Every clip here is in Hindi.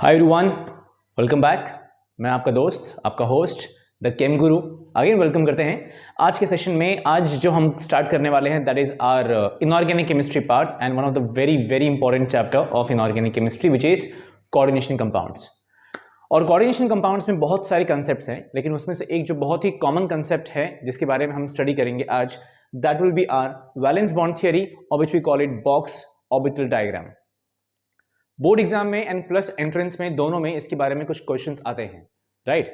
Hi everyone, welcome back. मैं आपका दोस्त, आपका host the came Guru again welcome करते हैं आज के सेशन में। आज जो हम स्टार्ट करने वाले हैं that is our inorganic chemistry part and one of the very important chapter of inorganic chemistry which is coordination compounds. और कोऑर्डिनेशन कंपाउंड्स में बहुत सारे कंसेप्ट्स हैं, लेकिन उसमें से एक जो बहुत ही कॉमन कंसेप्ट है जिसके बारे में हम स्टडी करेंगे आज, that will be our valence bond theory और which we call it box orbital diagram. Board exam में एंड प्लस एंट्रेंस में दोनों में इसके बारे में कुछ क्वेश्चंस आते हैं, राइट?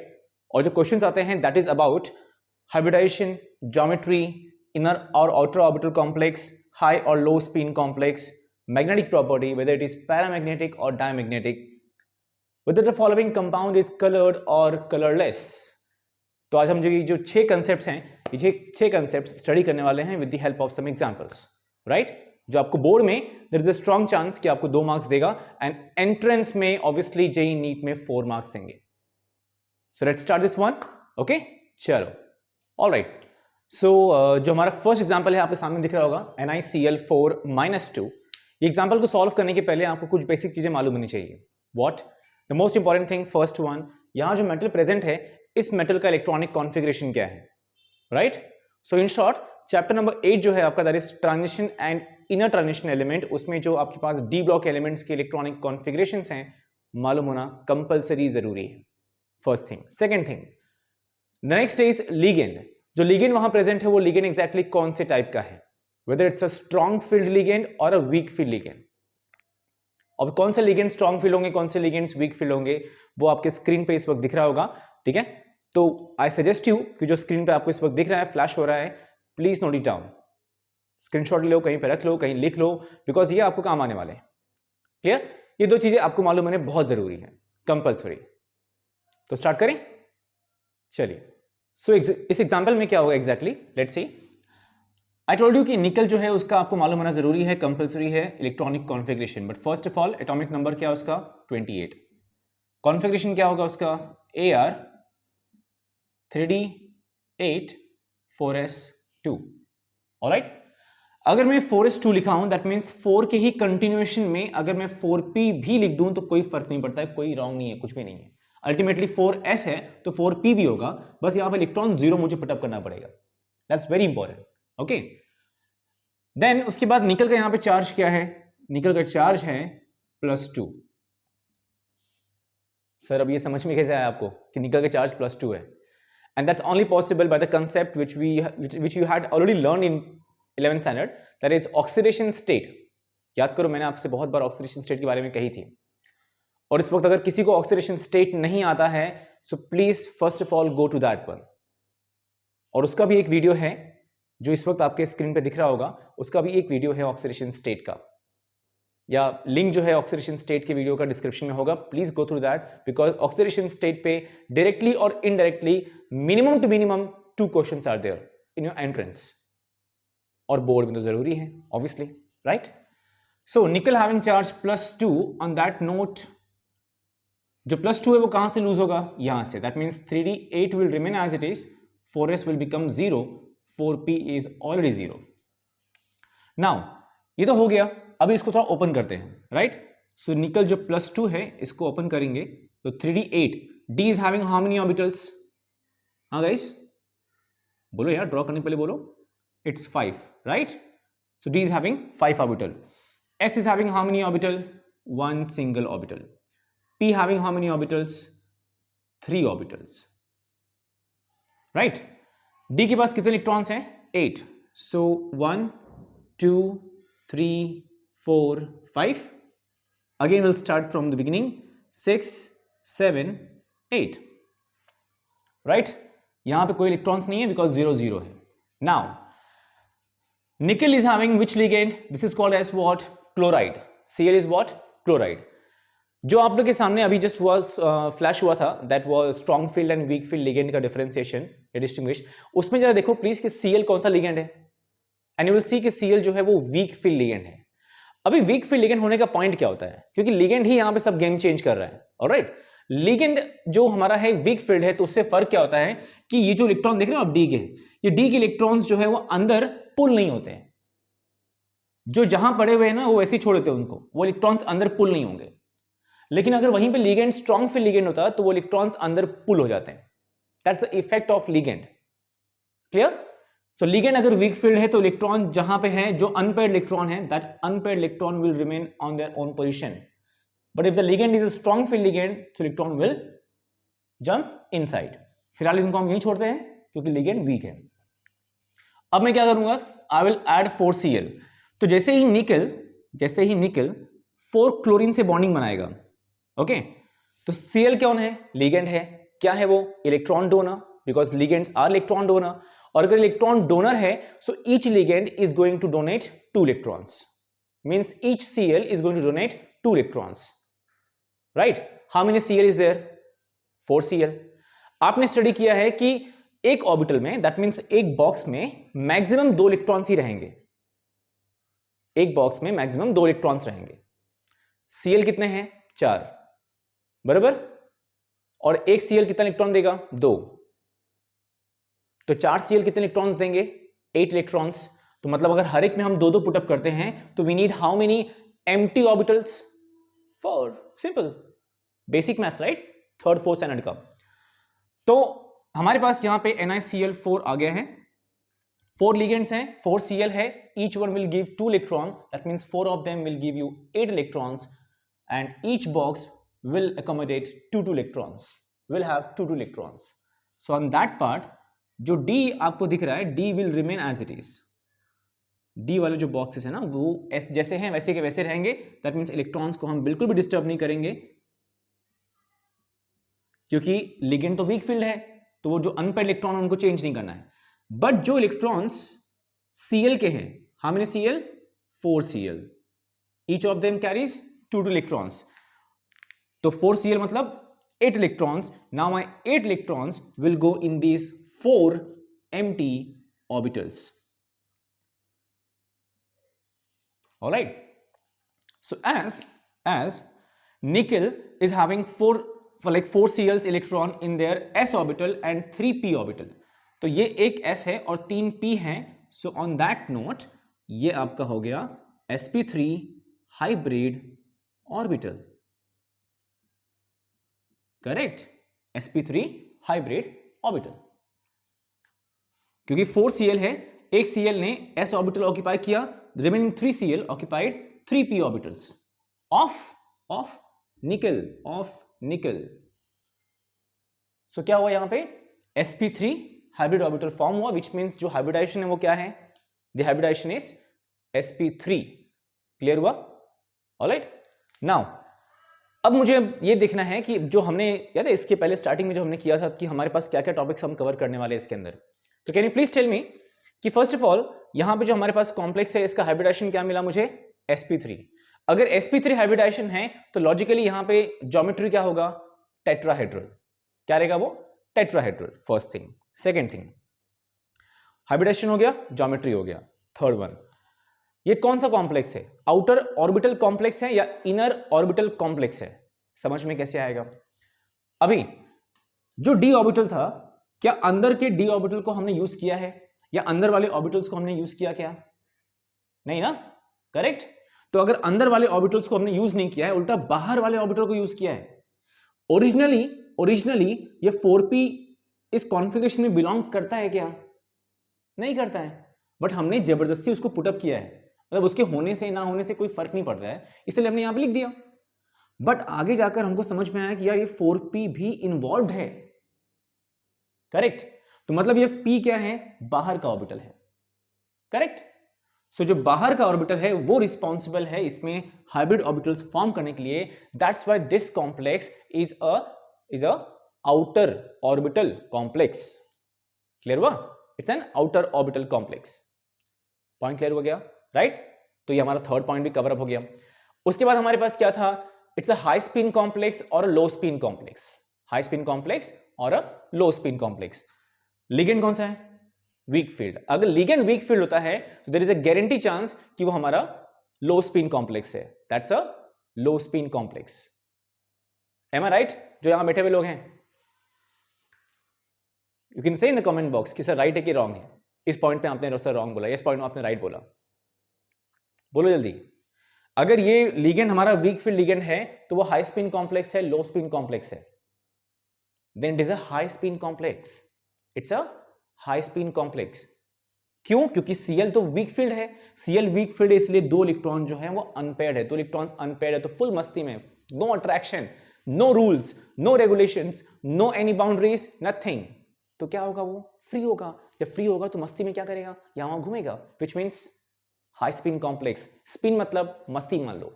और जो क्वेश्चंस आते हैं that is about hybridisation, geometry, inner और आउटर ऑर्बिटल कॉम्प्लेक्स, हाई और low spin complex, magnetic property whether it is paramagnetic और diamagnetic, whether the following compound is colored or colorless। तो आज हम जो 6 कंसेप्ट्स हैं, ये 6 कंसेप्ट्स स्टडी करने वाले हैं with the help of some examples, right? जो आपको बोर्ड में there is a strong chance कि आपको 2 मार्क्स देगा एंड एंट्रेंस में ऑब्वियसली जेईई नीट में 4 मार्क्स देंगे। So let's start this one, okay? चलो, ऑलराइट। सो जो हमारा फर्स्ट एग्जांपल है आपके सामने दिख रहा होगा NiCl4-2। ये एग्जांपल को सॉल्व करने के पहले आपको कुछ बेसिक चीजें मालूम होनी चाहिए। What? The most important thing, first one, यहां जो मेटल प्रेजेंट है इस मेटल का इलेक्ट्रॉनिक कॉन्फ़िगरेशन क्या है, right? So in short chapter number 8 जो है आपका that is transition and inner transition element, उसमें जो आपके पास डी ब्लॉक एलिमेंट्स के इलेक्ट्रॉनिक कॉन्फ़िगरेशंस हैं मालूम होना कंपलसरी जरूरी है, first thing. Second thing, the next is ligand. जो लिगेंड वहां प्रेजेंट है वो लिगेंड एग्जैक्टली कौन से टाइप का है, whether it's a strong field ligand और अ वीक फील्ड लिगेंड। अब कौन से लिगेंड स्ट्रॉन्ग फील्ड होंगे, कौन से लिगेंड्स वीक फील्ड होंगे, वो आपके स्क्रीन पे इस वक्त दिख रहा होगा, ठीक है? तो आई सजेस्ट यू कि जो स्क्रीन पे आपको इस वक्त दिख रहा है, फ्लैश हो रहा है, please note it down, screenshot लो, कहीं पे रख लो, कहीं लिख लो, बिकॉज ये आपको काम आने वाले हैं। क्लियर? ये 2 चीजें आपको मालूम होने बहुत जरूरी है, कंपल्सरी। तो स्टार्ट करें, चलिए। सो इस एग्जांपल में क्या होगा exactly, let's see. I told you कि निकल जो है उसका आपको मालूम होना जरूरी है, कंपल्सरी है, electronic configuration. But first of all atomic number क्या है उसका, 28। कॉन्फ़िगरेशन क्या होगा उसका, Ar 3d8 4s2। ऑलराइट, अगर मैं 4s2 लिखा हूं दैट मीन्स 4 के ही कंटिन्यूएशन में अगर मैं 4p भी लिख दूं तो कोई फर्क नहीं पड़ता है, कोई रॉन्ग नहीं है, कुछ भी नहीं है। अल्टीमेटली 4s है तो 4p भी होगा, बस यहां पर इलेक्ट्रॉन 0 मुझे पुटअप करना पड़ेगा। That's very important, okay? Then उसके बाद निकल का यहां पे चार्ज क्या है, निकल का चार्ज है +2। सर अब ये समझ में कैसे आया आपको कि निकल का चार्ज +2 है? And that's only possible by the concept which you had already learned in 11th standard, that is oxidation state. याद करो, मैंने आपसे बहुत बार ऑक्सीडेशन स्टेट के बारे में कही थी। और इस वक्त अगर किसी को ऑक्सीडेशन स्टेट नहीं आता है so please first of all go to that one, और उसका भी एक वीडियो है जो इस वक्त आपके स्क्रीन पे दिख रहा होगा, उसका भी एक वीडियो है ऑक्सीडेशन स्टेट का, या लिंक जो है ऑक्सीडेशन स्टेट के वीडियो का डिस्क्रिप्शन में होगा। Please go through that, because oxidation state पे डायरेक्टली और indirectly minimum to minimum 2 questions are there in your entrance, और बोर्ड में तो जरूरी है obviously, right? So nickel having charge +2 on that note, जो +2 है वो कहां से लूज होगा, यहां से। That means 3d8 will remain as it is, 4s will become 0, 4p is already 0। Now ये तो हो गया, अभी इसको थोड़ा ओपन करते हैं, राइट? सो निकल जो +2 है इसको ओपन करेंगे तो 3d8, d is having how many orbitals? हाँ गाइस बोलो यार, ड्रॉ करने पहले बोलो। It's 5, right? So d is having 5 orbital. S is having how many orbital? 1 single orbital. P having how many orbitals? 3 orbitals, right? D के पास कितने इलेक्ट्रॉन्स हैं, 8। सो 1 2 3 4 5, again will start from the beginning, 6 7 8, right? यहां पे कोई इलेक्ट्रॉन्स नहीं है बिकॉज 0 0 है। Now nickel is having which ligand, this is called as what, chloride. Cl is what, chloride. जो आप लोग के सामने अभी जस्ट हुआ फ्लैश हुआ था, that was strong field and week field ligand का डिफरेंशिएशन या डिस्टिंग्विश। उसमें जरा देखो प्लीज कि Cl कौन सा लिगेंड है, एंड यू विल सी कि Cl जो है वो वीक फील्ड लिगेंड है। अभी वीक फील्ड लिगेंड होने का पॉइंट क्या होता है, क्योंकि लिगेंड ही यहां पे सब गेम चेंज कर रहा है, ऑलराइट? लिगेंड जो हमारा है वीक फील्ड है, तो उससे फर्क क्या होता है कि ये जो इलेक्ट्रॉन देख रहे हो आप डी के, ये डी के इलेक्ट्रॉन्स जो है वो अंदर पुल नहीं होते हैं, जो जहां पड़े हुए हैं ना वो ऐसे ही छोड़ देते हैं उनको, वो इलेक्ट्रॉन्स अंदर पुल नहीं होंगे। लेकिन अगर वहीं पे लिगेंड स्ट्रॉन्ग फील्ड लिगेंड होता तो वो इलेक्ट्रॉन्स अंदर पुल हो जाते हैं। That's the effect of ligand. Clear? So ligand अगर वीक फील्ड है तो इलेक्ट्रॉन जहां पे है, जो अनपेयर्ड इलेक्ट्रॉन है, that unpaired electron will remain on their own position. But if the ligand is a strong field ligand, so electron will jump inside. फिलहाल इनको हम यहीं छोड़ते हैं क्योंकि लिगेंड वीक है। अब मैं क्या करूंगा, आई विल ऐड 4Cl। तो जैसे ही निकल 4 क्लोरीन से बॉन्डिंग बनाएगा। ओके, तो Cl कौन है? लिगेंड है। क्या है वो? Electron donor, because ligands are electron donor. और अगर इलेक्ट्रॉन डोनर है, so each ligand is going to donate 2 electrons, means each Cl is going to donate 2 electrons, right? How many Cl is there? 4Cl। आपने स्टडी किया है कि एक ऑर्बिटल में, दैट मींस एक बॉक्स में मैक्सिमम 2 इलेक्ट्रॉन्स ही रहेंगे। एक बॉक्स में मैक्सिमम 2 इलेक्ट्रॉन्स रहेंगे। Cl कितने हैं? 4, बराबर। और एक Cl कितना इलेक्ट्रॉन देगा? 2। तो 4 Cl कितने इलेक्ट्रॉन्स देंगे? 8 इलेक्ट्रॉन्स। तो मतलब अगर हर एक में हम 2-2 पुटअप करते हैं तो we need how many empty orbitals? 4। Simple basic maths, right? Third fourth standard का। तो हमारे पास यहां पे NiCl4 आ गया है। 4 लिगेंड्स हैं, 4 Cl है, each one will give 2 electron, that means 4 of them will give you 8 electrons, and each box will accommodate 2 electrons, will have 2 electrons. So on that part, जो D आपको दिख रहा है, D will remain as it is. D वाले जो बॉक्सेस है ना, वो जैसे हैं वैसे के वैसे रहेंगे। दैट मीन्स इलेक्ट्रॉन्स को हम बिल्कुल भी डिस्टर्ब नहीं करेंगे, क्योंकि लिगेंड तो वीक फील्ड है, तो वो जो अनपेयर्ड इलेक्ट्रॉन उनको चेंज नहीं करना है। बट जो इलेक्ट्रॉन्स Cl के हैं, how many Cl? 4Cl, each of them carries 2 electrons. तो 4Cl मतलब 8 electrons. Now my 8 electrons will go in these 4 empty orbitals. All right. So as nickel is having 4 Cl electron in their s orbital and 3 p orbital. तो ये एक s है और 3 p है। सो ऑन दैट नोट ये आपका हो गया sp3 hybrid orbital. Correct? sp3 hybrid orbital, क्योंकि 4 Cl है, एक Cl ने s ऑर्बिटल ऑक्यूपाई किया, remaining 3 Cl occupied 3 p orbitals of nickel. So क्या हुआ यहां पे? sp3 हाइब्रिड ऑर्बिटल फॉर्म हुआ, विच मींस जो हाइब्रिडाइजेशन है वो क्या है? The hybridisation is sp3। Clear हुआ? ऑलराइट। नाउ अब मुझे ये देखना है कि जो हमने याद है इसके पहले स्टार्टिंग में जो हमने किया था कि हमारे पास क्या क्या टॉपिक्स हम कवर करने वाले हैं इसके अंदर। तो can you please tell me कि फर्स्ट ऑफ ऑल यहां पे जो हमारे पास कॉम्प्लेक्स है, इसका हाइब्रिडाइजेशन क्या मिला मुझे? sp3। अगर sp3 हाइब्रिडाइजेशन है तो लॉजिकली यहां पे ज्योमेट्री क्या होगा? टेट्राहेड्रल। क्या रहेगा वो? Tetrahedral, first thing. Second thing, hybridisation हो गया, ज्योमेट्री हो गया। थर्ड वन, ये कौन सा कॉम्प्लेक्स है? आउटर ऑर्बिटल कॉम्प्लेक्स है या इनर ऑर्बिटल कॉम्प्लेक्स है? समझ में कैसे आएगा? अभी जो डी ऑर्बिटल था, क्या अंदर के डी ऑर्बिटल को हमने यूज किया है या अंदर वाले ऑर्बिटल्स को हमने यूज किया? क्या नहीं ना? करेक्ट। तो अगर अंदर वाले ऑर्बिटल्स को हमने यूज नहीं किया है, उल्टा बाहर वाले ऑर्बिटल को यूज किया है। ओरिजिनली ये 4p इस कॉन्फ़िगरेशन में बिलोंग करता है क्या? नहीं करता है, बट हमने जबरदस्ती उसको पुटअप किया है। मतलब उसके होने से ना होने से कोई फर्क नहीं पड़ता है, इसलिए हमने यहां पे लिख दिया। बट आगे जाकर हमको समझ में आया कि यार ये 4p भी इन्वॉल्व है। करेक्ट। तो मतलब ये p क्या है? बाहर का ऑर्बिटल है। करेक्ट। सो जो बाहर का ऑर्बिटल है वो रिस्पॉन्सिबल है इसमें हाइब्रिड ऑर्बिटल्स फॉर्म करने के लिए। That's why this complex is a outer orbital complex. Clear हुआ? It's an outer orbital complex. Point clear हो गया, राइट? तो ये हमारा थर्ड पॉइंट भी कवर अप हो गया। उसके बाद हमारे पास क्या था? It's a high spin complex और low spin complex. High spin complex और a low spin complex. Ligand कौन सा है? Weak field. अगर लिगेंड वीक फील्ड होता है तो there is a guarantee chance कि वो हमारा लो स्पिन कॉम्प्लेक्स है। That's a low spin complex. Am I right? जो यहां बैठे हुए लोग हैं, you can say in the comment box कि सर राइट है कि रॉन्ग है। इस पॉइंट पे आपने सर रॉन्ग बोला, इस पॉइंट में आपने राइट बोला। बोलो जल्दी। अगर ये लिगेंड हमारा वीक फील्ड लिगेंड है तो वो हाई स्पिन कॉम्प्लेक्स है, लो स्पिन कॉम्प्लेक्स है, then it is a high spin complex, it's a high spin complex. क्यों? क्योंकि Cl तो वीक फील्ड है, Cl वीक फील्ड है, इसलिए दो इलेक्ट्रॉन जो है वो अनपेयर्ड है, दो इलेक्ट्रॉन्स अनपेयर्ड है, तो फुल मस्ती में, no attraction, no rules, no regulations, no any boundaries, nothing. तो क्या होगा? वो फ्री होगा। जब फ्री होगा तो मस्ती में क्या करेगा? यहां वहां घूमेगा, which means high spin complex. Spin मतलब मस्ती मान लो।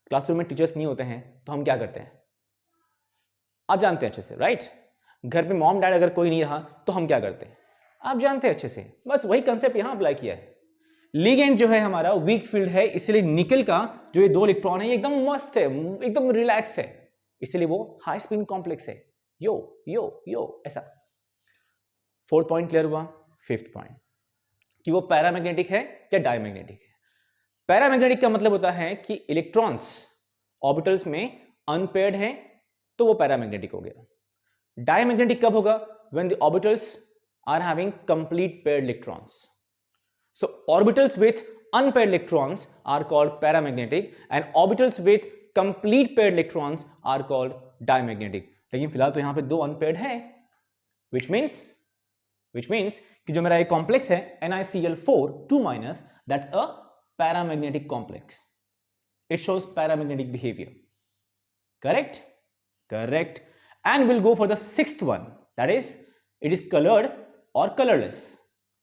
क्लासरूम में टीचर्स नहीं होते हैं तो हम क्या करते हैं? आप जानते हैं अच्छे से, राइट? घर पे मॉम डैड अगर कोई नहीं रहा तो हम क्या करते हैं? आप जानते हैं अच्छे से। बस वही कंसेप्ट यहां अप्लाई किया है। लिगेंड जो है हमारा वीक फील्ड है, इसलिए निकल का जो ये दो इलेक्ट्रॉन है ये एकदम मस्त है, एकदम रिलैक्स है, इसलिए वो हाई स्पिन कॉम्प्लेक्स है। यो यो यो ऐसा। फोर्थ पॉइंट क्लियर हुआ। फिफ्थ पॉइंट कि वो पैरामैग्नेटिक है या डायमैग्नेटिक है। पैरामैग्नेटिक का मतलब होता है कि इलेक्ट्रॉन्स ऑर्बिटल्स में अनपेयर्ड हैं तो वो पैरामैग्नेटिक हो गया। डायमैग्नेटिक कब होगा? When the orbitals are having complete paired electrons. So orbitals with unpaired electrons are called paramagnetic and orbitals with complete paired electrons are called diamagnetic. लेकिन फिलहाल तो यहां पे दो unpaired है, which means कि जो मेरा एक कॉम्प्लेक्स है NiCl4 2-, that's a paramagnetic complex. It shows paramagnetic behavior. Correct? Correct. And we'll go for the sixth one, that is it is colored or colorless.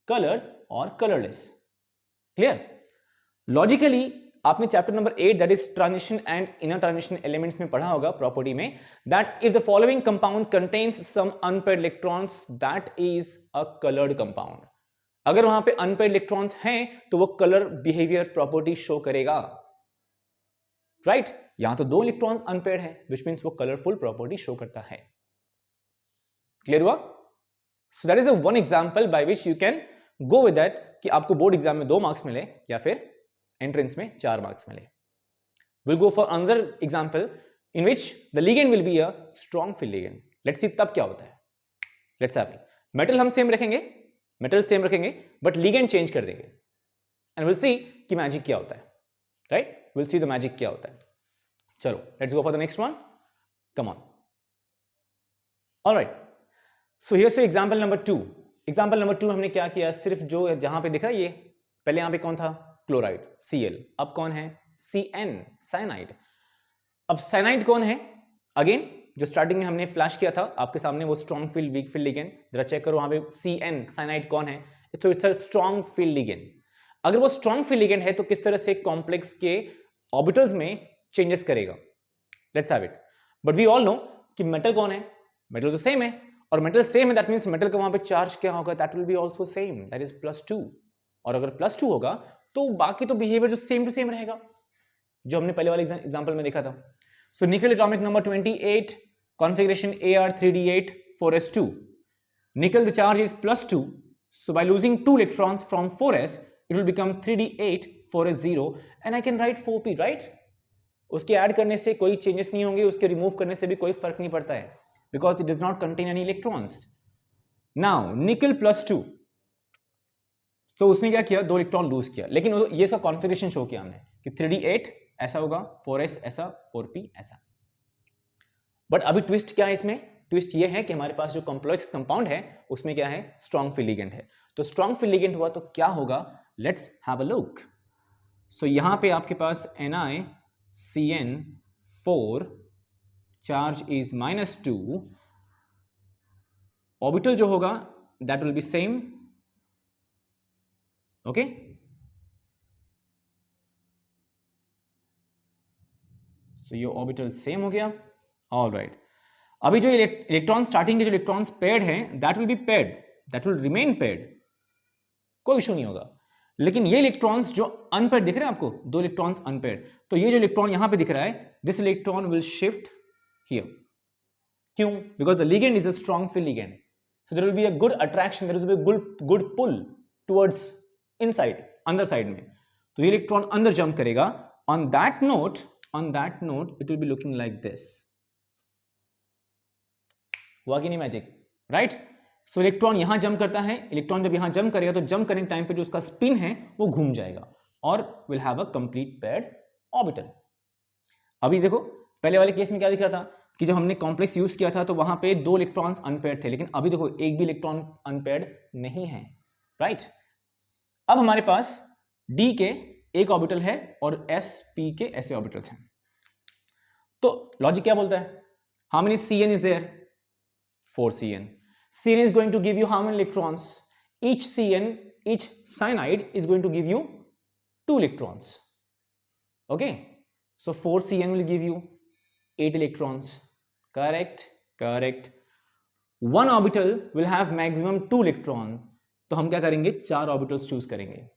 Colored or colorless. Clear? Logically आपने chapter number 8 that is transition and inner transition elements में पढ़ा होगा प्रॉपर्टी में, that if the following compound contains some unpaired electrons that is a colored compound. अगर वहां पे unpaired electrons हैं तो वो color behavior property show करेगा, right? यहां तो दो इलेक्ट्रॉन्स अनपेयर्ड है, which means वो कलरफुल प्रॉपर्टी शो करता है। क्लियर हुआ? So that is the one example by which you can go with that कि आपको बोर्ड एग्जाम में 2 मार्क्स मिले या फिर एंट्रेंस में 4 मार्क्स मिले। We'll go for another example in which the ligand will be a strong field ligand. Let's see तब क्या होता है। Let's have it. मेटल हम सेम रखेंगे, मेटल सेम रखेंगे, बट ligand चेंज कर देंगे and we'll see कि मैजिक क्या होता है, right? We'll see the magic क्या होता है। चलो, let's go for the next one. Come on. All right. So here's two example number 2। Example number 2 हमने क्या किया? सिर्फ जो जहां पे दिख रहा है ये, पहले यहां पे कौन था? क्लोराइड Cl, अब कौन है? Cn, cyanide. अब साइनाइड कौन है? अगेन जो स्टार्टिंग में हमने फ्लैश किया था आपके सामने, वो strong field weak field ligand, जरा चेक करो वहां पे Cn साइनाइड कौन है? तो it's a strong field ligand. अगर वो स्ट्रॉन्ग फील्ड लिगेंड है तो किस तरह से कॉम्प्लेक्स के ऑर्बिटल्स में चेंजेस करेगा? Let's have it. But we all know कि मेटल कौन है? मेटल तो सेम है, और मेटल सेम है, दैट मींस मेटल का वहां पे चार्ज क्या होगा? That will be also same, that is +2। और अगर +2 होगा तो बाकी तो बिहेवियर जो सेम टू सेम रहेगा जो हमने पहले वाले एग्जांपल में देखा था। सो निकल atomic number 28, configuration Ar3d8 4s2। निकल the charge is +2, so by losing 2 electrons from 4s it will become 3d8 4s0 and I can write 4p, right? उसके ऐड करने से कोई चेंजेस नहीं होंगे, उसके रिमूव करने से भी कोई फर्क नहीं पड़ता है, because it does not contain any electrons. Now nickel +2, तो उसने क्या किया? 2 इलेक्ट्रॉन लूज किया, लेकिन ये इसका कॉन्फिगरेशन शो किया हमने कि 3d8 ऐसा होगा, 4s ऐसा, 4p ऐसा। बट अभी ट्विस्ट क्या है इसमें? ट्विस्ट ये है कि हमारे पास जो कॉम्प्लेक्स कंपाउंड है उसमें क्या है? स्ट्रॉन्ग फील्ड लिगेंड है। तो स्ट्रॉन्ग फील्ड लिगेंड हुआ तो क्या होगा? Let's have a look. So यहां पे आपके पास NiCN4, चार्ज इज -2, ऑर्बिटल जो होगा that will be same, okay? So ये ऑर्बिटल सेम हो गया। ऑल राइट, अभी जो इलेक्ट्रॉन स्टार्टिंग के जो इलेक्ट्रॉन्स पेयर्ड हैं that will B paired, that will remain paired, कोई इशू नहीं होगा। लेकिन ये इलेक्ट्रॉन्स जो अनपेयर्ड दिख रहे हैं आपको, 2 इलेक्ट्रॉन्स अनपेयर्ड, तो ये जो इलेक्ट्रॉन यहां पे दिख रहा है, this electron will shift here. क्यों? Because the ligand is a strong field ligand, so there will be a good attraction, there will be good pull towards inside, अंदर साइड में, तो ये इलेक्ट्रॉन अंदर जंप करेगा। On that note it will be looking like this. हुआ कि नहीं मैजिक? राइट? सो इलेक्ट्रॉन यहां जंप करता है, इलेक्ट्रॉन जब यहां जंप करेगा तो जंप करने टाइम पे जो उसका स्पिन है वो घूम जाएगा, और will have a complete paired orbital. अभी देखो पहले वाले केस में क्या दिख रहा था कि जब हमने कॉम्प्लेक्स यूज किया था तो वहां पे 2 इलेक्ट्रॉन्स अनपेयर्ड थे, लेकिन अभी देखो एक भी इलेक्ट्रॉन अनपेयर्ड नहीं है, राइट। अब हमारे पास डी के एक ऑर्बिटल है और एस पी के ऐसे ऑर्बिटल्स हैं। तो लॉजिक क्या बोलता है, how many Cn is there, 4 Cn. Cn is going to give you how many electrons? Each Cn, each cyanide is going to give you 2 electrons. Okay, so 4 Cn will give you 8 electrons. Correct. One orbital will have maximum 2 electron. तो हम क्या करेंगे, 4 ऑर्बिटल्स चूज करेंगे,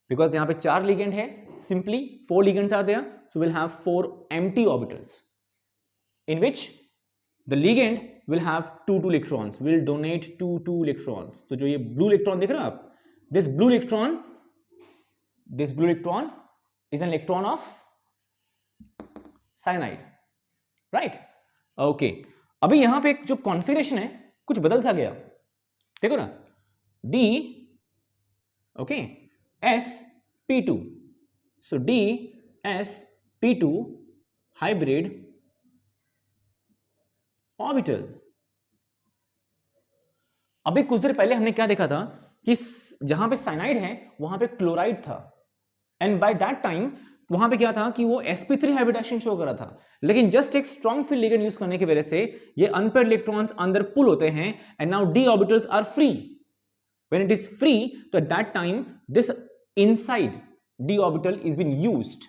बिकॉज यहां पे 4 लिगेंड है, simply 4 ligands are there, so we'll have 4 empty orbitals in which the ligand will have 2 electrons, will donate 2 electrons. तो जो ये blue electron देख रहे हो आप, this blue electron is an electron of cyanide, right? Okay, अभी यहां पे जो कॉन्फ़िगरेशन है कुछ बदल सा गया, देखो ना, D, okay, sp2, so D sp2 hybrid orbital. अभी कुछ देर पहले हमने क्या देखा था कि जहां पे साइनाइड है वहां पे क्लोराइड था, एंड बाय दैट टाइम वहां पे क्या था कि वो sp3 हाइब्रिडेशन शो कर रहा था, लेकिन जस्ट एक स्ट्रॉन्ग फील्ड लिगेंड यूज करने की वजह से ये अनपेयर्ड इलेक्ट्रॉन्स अंदर पुल होते हैं, and now d orbitals are free. When it is free, तो at that time this inside d orbital is being used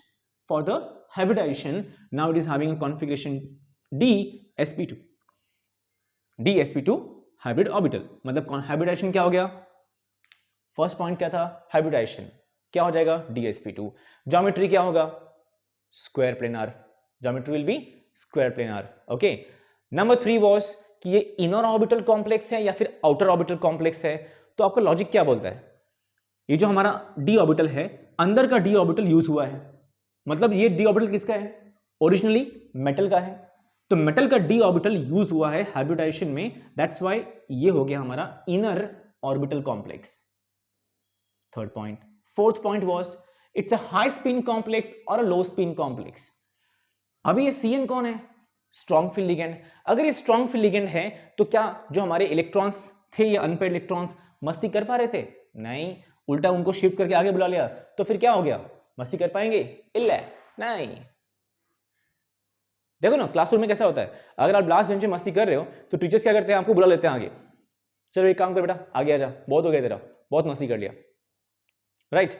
for the hybridization. Now it is having a configuration dsp2 hybrid orbital. मतलब हाइब्रिडाइजेशन क्या हो गया, फर्स्ट पॉइंट क्या था, हाइब्रिडाइजेशन, क्या हो जाएगा dsp2। ज्योमेट्री क्या होगा, square planar, geometry will be square planar. Okay, number 3 was कि ये इनर ऑर्बिटल कॉम्प्लेक्स है या फिर आउटर ऑर्बिटल कॉम्प्लेक्स है। तो आपका लॉजिक क्या बोलता है, ये जो हमारा d ऑर्बिटल है, अंदर का d ऑर्बिटल यूज हुआ है, मतलब ये d ऑर्बिटल किसका है, ओरिजिनली मेटल का है, तो मेटल का d ऑर्बिटल यूज हुआ है हाइब्रिडाइजेशन में, दैट्स व्हाई ये हो गया हमारा inner orbital complex. Third point. Fourth point was it's a high spin complex और अ लो स्पिन कॉम्प्लेक्स। अभी ये Cn कौन है, स्ट्रॉन्ग फील्ड लिगेंड। अगर ये स्ट्रॉन्ग फील्ड लिगेंड है तो क्या जो हमारे इलेक्ट्रॉन्स थे, ये अनपेयर्ड इलेक्ट्रॉन्स मस्ती कर पा रहे थे, नहीं, उल्टा उनको शिफ्ट करके आगे बुला लिया, तो फिर क्या हो गया, मस्ती कर पाएंगे, इल्ला नहीं। देखो ना क्लासरूम में कैसा होता है, अगर आप लास्ट बेंच में मस्ती कर रहे हो तो टीचर्स क्या करते हैं, आपको बुला लेते हैं आगे, चलो एक काम कर बेटा आगे आ जा, बहुत हो गया तेरा, बहुत मस्ती कर लिया, राइट।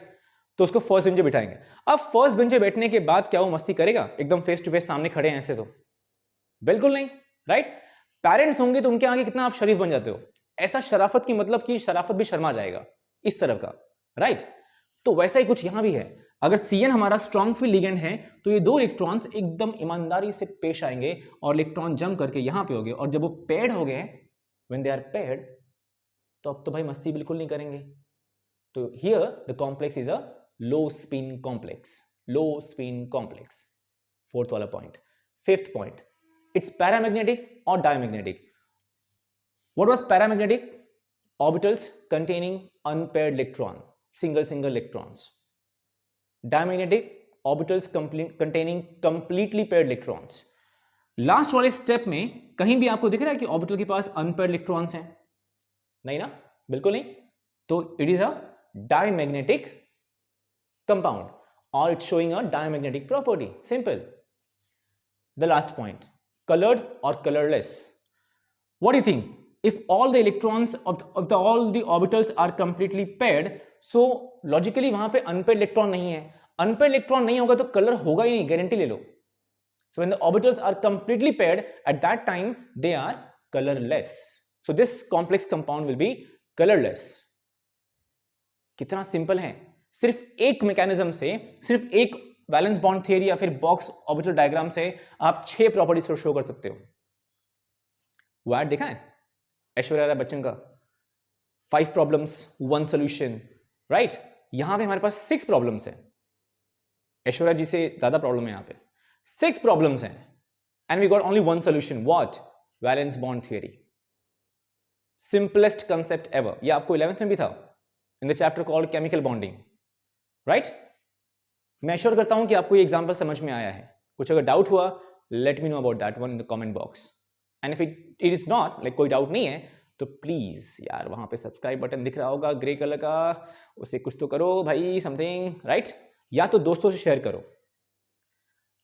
तो उसको फर्स्ट बेंच पे बिठाएंगे। अब फर्स्ट बेंच पे बैठने के बाद क्या वो मस्ती करेगा, एकदम फेस टू फेस सामने खड़े हैं ऐसे, तो बिल्कुल नहीं, राइट। पेरेंट्स होंगे तो उनके आगे कितना आप शरीफ बन जाते हो, ऐसा शराफत की मतलब कि शराफत भी शर्मा जाएगा इस तरफ का, राइट। तो वैसा ही कुछ यहां भी है, अगर Cn हमारा स्ट्रॉन्ग फील्ड लिगेंड है तो ये 2 इलेक्ट्रॉन्स एकदम ईमानदारी से पेश आएंगे और इलेक्ट्रॉन जम करके यहां पे हो गए, और जब वो पेयर्ड हो गए, व्हेन दे आर पेयर्ड, तो अब तो भाई मस्ती बिल्कुल नहीं करेंगे। तो here the complex is a low spin complex, low spin complex, fourth वाला point. Fifth point, it's paramagnetic और diamagnetic. What was paramagnetic, orbitals containing unpaired electron, single electrons. Diamagnetic, orbitals containing completely paired electrons. Last वाले स्टेप में कहीं भी आपको दिख रहा है कि ऑर्बिटल के पास अनपेयर्ड इलेक्ट्रॉन्स हैं, नहीं ना, बिल्कुल नहीं। तो it is a diamagnetic compound और it's showing a diamagnetic property, simple. The last point, colored or colorless. What do you think? If all the electrons of all the orbitals are completely paired, so logically वहां पे unpaired electron नहीं है, unpaired electron नहीं होगा तो color होगा ही नहीं, गारंटी ले लो। So when the orbitals are completely paired, at that time they are colorless. So this complex compound will be colorless. कितना सिंपल है, सिर्फ एक मैकेनिज्म से, सिर्फ एक वैलेंस बॉन्ड थियरी या फिर बॉक्स ऑर्बिटल डायग्राम से आप 6 प्रॉपर्टीज को शो कर सकते हो। वो ऐड देखा है ऐश्वर्या राय बच्चन का, 5 प्रॉब्लम्स 1 सॉल्यूशन, राइट। यहां पे हमारे पास 6 प्रॉब्लम्स हैं, ऐश्वर्या जी से ज्यादा प्रॉब्लम है यहां पे, 6 प्रॉब्लम्स हैं, and we got only 1 solution, what, valence bond theory. Simplest concept ever, ये आपको 11th में भी था in the chapter called chemical bonding, right. मैं श्योर करता हूं कि आपको ये एग्जांपल समझ में आया है। कुछ अगर डाउट हुआ, late me know about that one in the comment box. And if it is not, like कोई डाउट नहीं है, तो प्लीज यार वहां पे सब्सक्राइब बटन दिख रहा होगा ग्रे कलर का, उसे कुछ तो करो भाई, समथिंग, राइट? या तो दोस्तों से शेयर करो।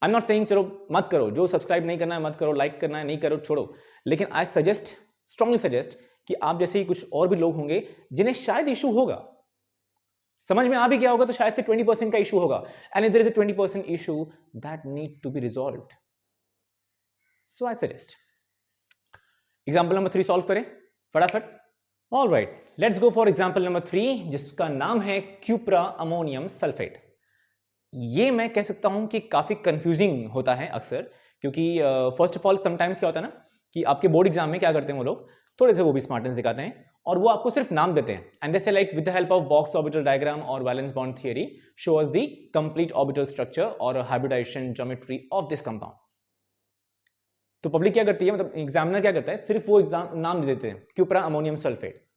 आई एम नॉट सेइंग चलो मत करो, जो सब्सक्राइब नहीं करना है मत करो, लाइक करना है नहीं करो, छोड़ो। लेकिन आई सजेस्ट, स्ट्रांगली सजेस्ट कि आप जैसे ही कुछ और भी लोग होंगे जिन्हें शायद इशू होगा, समझ में आ भी गया होगा तो शायद से 20% का इशू होगा, and if there is a 20% issue that need to be resolved, so I suggest example number 3 solve करें फटाफट। Alright, let's go for example number 3 जिसका नाम है क्यूप्रा अमोनियम सल्फेट। ये मैं कह सकता हूं कि काफी कंफ्यूजिंग होता है अक्सर, क्योंकि फर्स्ट ऑफ ऑल समटाइम्स क्या होता है ना कि आपके बोर्ड एग्जाम में क्या करते हैं वो लोग, थोड़े से वो भी स्मार्टनेस दिखाते हैं और वो आपको सिर्फ नाम देते हैं, and they say like with the help of box orbital diagram और valence bond theory show us the complete orbital structure और hybridization geometry of this compound. तो पब्लिक क्या करती है, मतलब एग्जामिनर क्या करता है, सिर्फ वो एग्जाम नाम दे देते हैं cupra ammonium sulphate.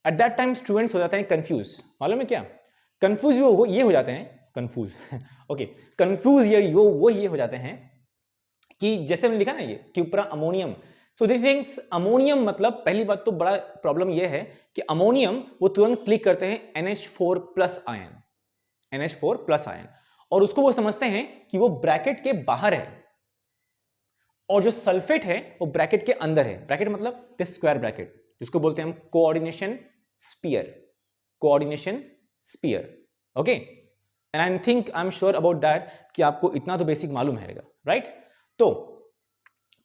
At that time students हो जाते हैं कंफ्यूज। मालूम है क्या कंफ्यूज वो ये हो जाते हैं, कंफ्यूज ओके, कंफ्यूज ये हो जाते हैं कि जैसे मैंने लिखा ना ये क्यूप्रा अमोनियम, सो दे थिंक्स अमोनियम, मतलब पहली बात तो बड़ा प्रॉब्लम ये है कि अमोनियम वो तुरंत क्लिक करते हैं NH4+ आयन, NH4+ आयन, और उसको वो समझते हैं कि वो ब्रैकेट के बाहर है, और जो सल्फेट है वो ब्रैकेट के अंदर है। ब्रैकेट मतलब दिस स्क्वायर ब्रैकेट जिसको बोलते हैं हम coordination sphere, coordination sphere, okay. And I am sure about that कि आपको इतना तो बेसिक मालूम है, राइट? तो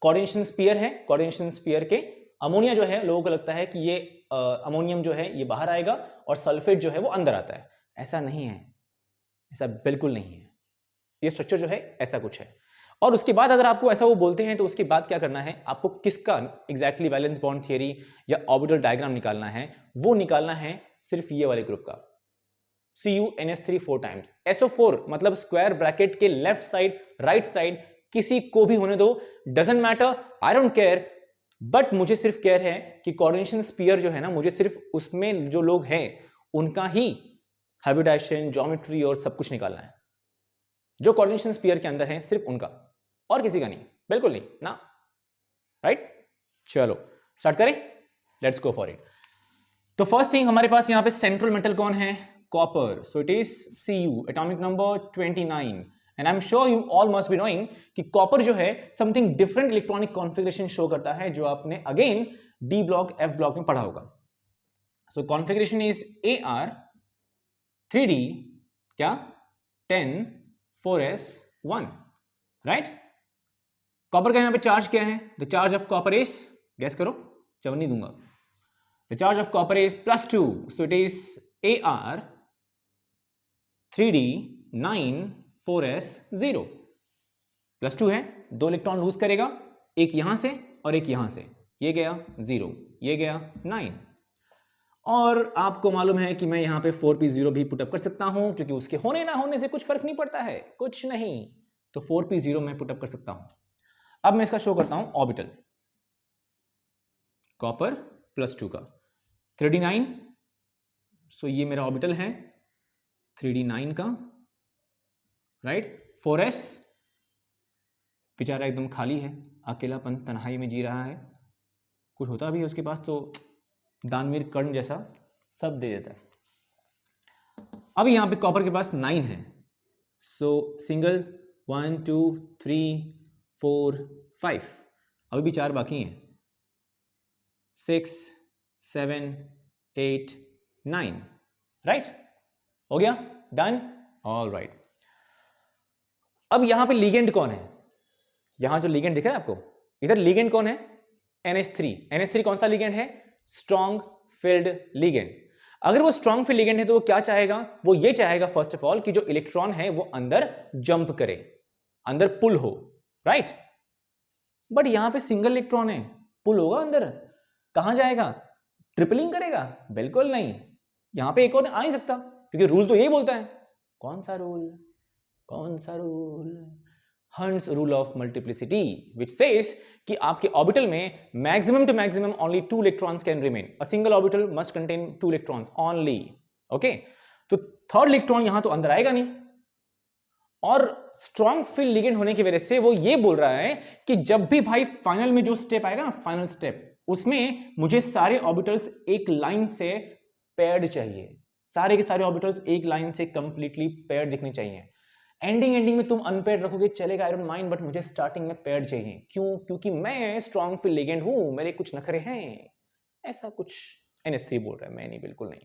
कोऑर्डिनेशन स्फीयर है, कोऑर्डिनेशन स्फीयर के अमोनिया जो है लोगों को लगता है कि ये अमोनियम जो है ये बाहर आएगा और सल्फेट जो है वो अंदर आता है। ऐसा नहीं है, ऐसा बिल्कुल नहीं है। ये स्ट्रक्चर जो है ऐसा कुछ है। और उसके बाद अगर आपको ऐसा वो बोलते हैं तो उसके बाद क्या करना है, आपको किसका एग्जैक्टली वैलेंस बॉन्ड थियरी या ऑर्बिटल डायग्राम निकालना है, वो निकालना है सिर्फ ये वाले ग्रुप का CuNH3 4 टाइम्स। SO4 मतलब स्क्वायर ब्रैकेट के लेफ्ट साइड राइट साइड किसी को भी होने दो, doesn't matter, I don't care, but मुझे सिर्फ केयर है कि कोऑर्डिनेशन स्फीयर जो है ना, मुझे सिर्फ उसमें जो लोग हैं उनका ही हाइब्रिडाइजेशन ज्योमेट्री और सब कुछ निकालना है। जो कोऑर्डिनेशन स्फीयर के अंदर है सिर्फ उनका, और किसी का नहीं, बिल्कुल नहीं ना, राइट? चलो स्टार्ट करें, लेट्स गो फॉर इट। तो फर्स्ट थिंग हमारे पास यहां पे सेंट्रल मेटल कौन है, copper, so it is Cu, atomic number 29, and I am sure you all must be knowing कि कॉपर जो है something different electronic configuration show करता है, जो आपने again D block F block में पढ़ा होगा। सो कॉन्फ़िगरेशन इज AR 3D क्या 10 4s1, राइट? कॉपर का यहां पे चार्ज क्या है, the charge of copper is, guess करो, चवन्नी दूंगा, the charge of copper is +2, so it is AR 3D 9 4s0, +2 है, 2 इलेक्ट्रॉन लूज करेगा, एक यहां से और एक यहां से, ये गया 0, ये गया 9, और आपको मालूम है कि मैं यहां पे 4p0 भी पुटअप कर सकता हूं, क्योंकि उसके होने ना होने से कुछ फर्क नहीं पड़ता है, कुछ नहीं, तो 4p0 मैं पुटअप कर सकता हूं। अब मैं इसका शो करता हूं ऑर्बिटल, कॉपर +2 का 3d9, सो ये मेरा ऑर्बिटल है 3d9 का, राइट? 4s बेचारा एकदम खाली है, अकेलापन तन्हाई में जी रहा है, कुछ होता भी है उसके पास तो दानवीर कर्ण जैसा सब दे देता है। अब यहां पे कॉपर के पास 9 है, सो सिंगल 1 2 3 4 5, अभी भी 4 बाकी हैं, 6 7 8 9, राइट? हो गया, डन, ऑल राइट। अब यहां पे लिगेंड कौन है, यहां जो लिगेंड दिख रहा है आपको, इधर लिगेंड कौन है, NH3। NH3 कौन सा लिगेंड है, स्ट्रॉन्ग फील्ड लिगेंड। अगर वो स्ट्रॉन्ग फील्ड लिगेंड है तो वो क्या चाहेगा, वो ये चाहेगा फर्स्ट ऑफ ऑल कि जो इलेक्ट्रॉन है वो अंदर जंप करे, अंदर पुल हो, राइट? बट यहां पे सिंगल इलेक्ट्रॉन है, पुल होगा अंदर, कहां जाएगा, ट्रिपलिंग करेगा, बिल्कुल नहीं, यहां पे एक और आ नहीं सकता, क्योंकि रूल तो यही बोलता है, कौन सा रूल, कौन सा rule, Hund's rule of multiplicity, which says कि आपके ऑर्बिटल में maximum two maximum only 2 electrons can remain, a single orbital must contain 2 electrons only, okay? तो थर्ड इलेक्ट्रॉन यहां तो अंदर आएगा नहीं, और स्ट्रॉन्ग फील्ड लिगेंड होने की वजह से वो ये बोल रहा है कि जब भी भाई फाइनल में जो स्टेप आएगा ना, फाइनल स्टेप, उसमें मुझे सारे ऑर्बिटल्स एक लाइन से पेयर्ड चाहिए, सारे के सारे ऑर्बिटल्स एक लाइन से कंप्लीटली पेयर्ड दिखने चाहिए। एंडिंग में तुम अनपेयर्ड रखोगे चलेगा, आई डोंट माइंड, बट मुझे स्टार्टिंग में पेयर्ड चाहिए। क्यों? क्योंकि मैं स्ट्रॉन्ग फील्ड लिगेंड हूं, मेरे कुछ नखरे हैं। ऐसा कुछ NH3 बोल रहा है, मैं नहीं, बिल्कुल नहीं।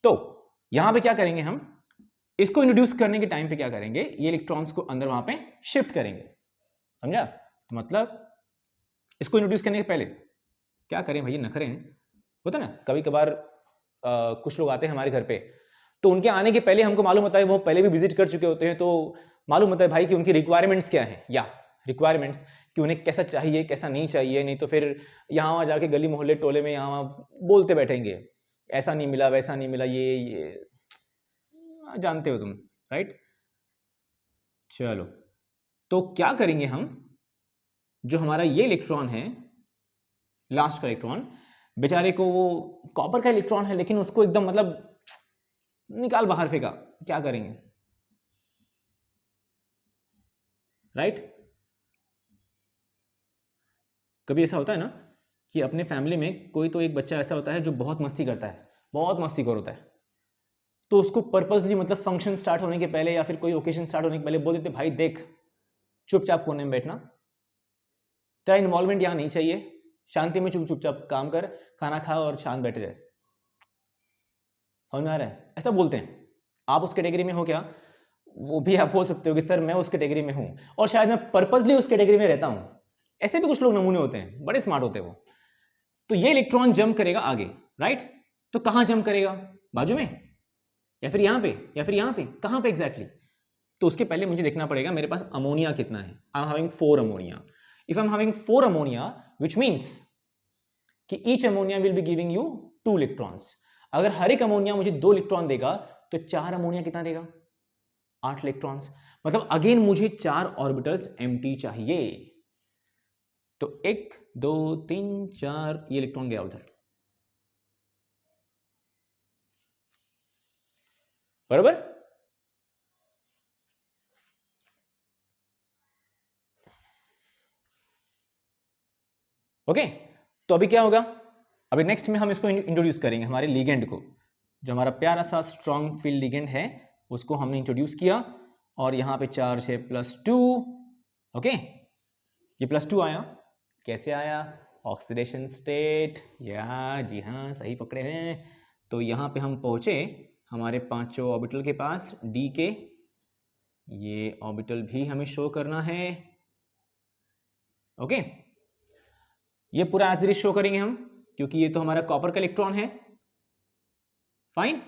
तो यहां पे क्या करेंगे हम, इसको इंट्रोड्यूस करने के टाइम पे क्या करेंगे, ये इलेक्ट्रॉन्स को अंदर वहां पे शिफ्ट करेंगे, समझा? तो मतलब इसको इंट्रोड्यूस करने के पहले क्या करें भैया, नखरे हैं, होता ना कभी कभार कुछ लोग आते हैं हमारे घर पे, तो उनके आने के पहले हमको मालूम होता है, वो पहले भी विजिट कर चुके होते हैं, तो मालूम होता है भाई कि उनकी रिक्वायरमेंट्स क्या है, या रिक्वायरमेंट्स कि उन्हें कैसा चाहिए कैसा नहीं चाहिए, नहीं तो फिर यहाँ वहाँ जाके गली मोहल्ले टोले में यहाँ वहाँ बोलते बैठेंगे, ऐसा नहीं मिला वैसा नहीं मिला, ये जानते हो तुम, राइट? चलो, तो क्या करेंगे हम, जो हमारा ये इलेक्ट्रॉन है, लास्ट का इलेक्ट्रॉन, बेचारे को वो कॉपर का इलेक्ट्रॉन है, लेकिन उसको एकदम मतलब निकाल बाहर फेंका, क्या करेंगे, राइट? कभी ऐसा होता है ना कि अपने फैमिली में कोई तो एक बच्चा ऐसा होता है जो बहुत मस्ती करता है, बहुत मस्तीखोर होता है, तो उसको पर्पसली मतलब फंक्शन स्टार्ट होने के पहले या फिर कोई ओकेजन स्टार्ट होने के पहले बोल देते, भाई देख चुपचाप कोने में बैठना, तेरा इन्वॉल्वमेंट यहाँ नहीं चाहिए, शांति में चुपचाप काम कर, खाना खा और शांत बैठे रहे। समझ में आ रहा है? ऐसा बोलते हैं। आप उस कैटेगरी में हो क्या? वो भी आप बोल सकते हो कि सर मैं उस कैटेगरी में हूं, और शायद मैं पर्पसली उस कैटेगरी में रहता हूं। ऐसे भी कुछ लोग नमूने होते हैं, बड़े स्मार्ट होते हैं वो। तो ये इलेक्ट्रॉन जंप करेगा आगे, राइट? तो कहां जंप करेगा, बाजू में या फिर यहां पे या फिर यहां पे, कहां पे एग्जैक्टली? तो उसके पहले मुझे देखना पड़ेगा मेरे पास अमोनिया कितना है। I am having 4 ammonia. If I am having 4 ammonia, which means कि each ammonia will be giving you 2 electrons. अगर हर एक अमोनिया मुझे 2 इलेक्ट्रॉन देगा तो 4 अमोनिया कितना देगा? 8 इलेक्ट्रॉन्स। मतलब अगेन मुझे 4 ऑर्बिटल्स एम्प्टी चाहिए। तो 1 2 3 4 ये इलेक्ट्रॉन गया उधर, बराबर? ओके, तो अभी क्या होगा, अभी नेक्स्ट में हम इसको इंट्रोड्यूस करेंगे, हमारे लिगेंड को, जो हमारा प्यारा सा स्ट्रॉन्ग फील्ड लिगेंड है उसको हमने इंट्रोड्यूस किया, और यहां पे चार्ज है +2। ओके, ये +2 आया, कैसे आया? ऑक्सीडेशन स्टेट, या जी हाँ सही पकड़े हैं। तो यहां पे हम पहुंचे हमारे पांचों ऑर्बिटल के पास, डी के, ये ऑर्बिटल भी हमें शो करना है। ओके, ये पूरा एज इट इज शो करेंगे हम, क्योंकि ये तो हमारा कॉपर का इलेक्ट्रॉन है। फाइन,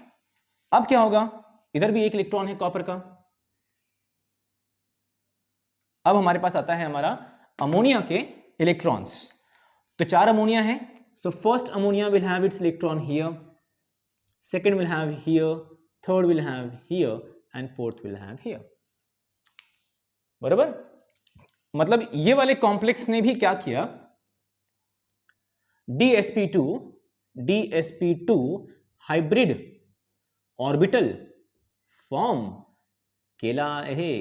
अब क्या होगा, इधर भी एक इलेक्ट्रॉन है कॉपर का। अब हमारे पास आता है हमारा अमोनिया के इलेक्ट्रॉन्स। तो 4 अमोनिया है, so first ammonia will have it's electron here, second will have here, third will have here, and fourth will have here, बराबर? मतलब ये वाले कॉम्प्लेक्स ने भी क्या किया, DsP2 हाइब्रिड ऑर्बिटल फॉर्म केला है।